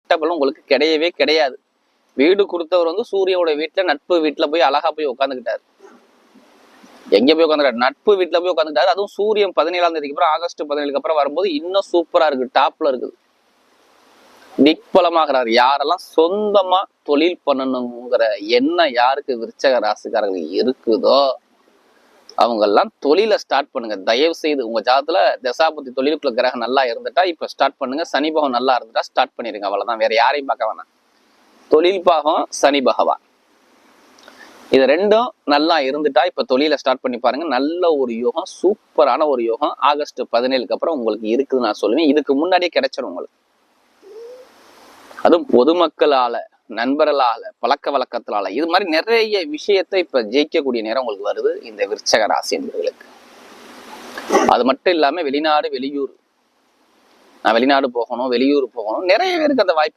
கெட்ட பலன் உங்களுக்கு கிடையவே கிடையாது. வீடு கொடுத்தவர் வந்து சூரியனோட வீட்டுல நட்பு வீட்டுல போய் அழகா போய் உட்காந்துக்கிட்டாரு. எங்க போய் உட்காந்துட்டாரு? நட்பு வீட்டுல போய் உட்காந்துட்டாரு. அதுவும் சூரியன் 17ஆம் தேதிக்கு அப்புறம் ஆகஸ்ட் 17க்கு அப்புறம் வரும்போது இன்னும் சூப்பரா இருக்கு, டாப்ல இருக்குது, திக்பலமாகிறாரு. யாரெல்லாம் சொந்தமா தொழில் பண்ணணுங்கிற எண்ணம் யாருக்கு விருச்சக ராசிக்காரர்களுக்கு இருக்குதோ அவங்க எல்லாம் தொழிலை ஸ்டார்ட் பண்ணுங்க. தயவு செய்து உங்க ஜாதத்துல தசாபதி தொழிலுக்குள்ள கிரகம் நல்லா இருந்துட்டா இப்ப ஸ்டார்ட் பண்ணுங்க. சனி பாகம் நல்லா இருந்துட்டா ஸ்டார்ட் பண்ணிருங்க. அவ்வளவுதான், வேற யாரையும் பார்க்க வேணாம். தொழில் பாகம் சனி பகவான், இது ரெண்டும் நல்லா இருந்துட்டா இப்ப தொழிலை ஸ்டார்ட் பண்ணி பாருங்க. நல்ல ஒரு யோகம், சூப்பரான ஒரு யோகம் ஆகஸ்ட் 17க்கு அப்புறம் உங்களுக்கு இருக்குதுன்னு நான் சொல்லுவேன். இதுக்கு முன்னாடியே கிடைச்சிடும் உங்களுக்கு. அதுவும் பொதுமக்களால, நண்பர்களால, பழக்க வழக்கத்தினால, இது மாதிரி நிறைய விஷயத்தை இப்ப ஜெயிக்கக்கூடிய நேரம் உங்களுக்கு வருது இந்த விருச்சக ராசி என்பவர்களுக்கு. அது மட்டும் இல்லாம வெளிநாடு வெளியூர், நான் வெளிநாடு போகணும் வெளியூர் போகணும், நிறைய பேருக்கு அந்த வாய்ப்பு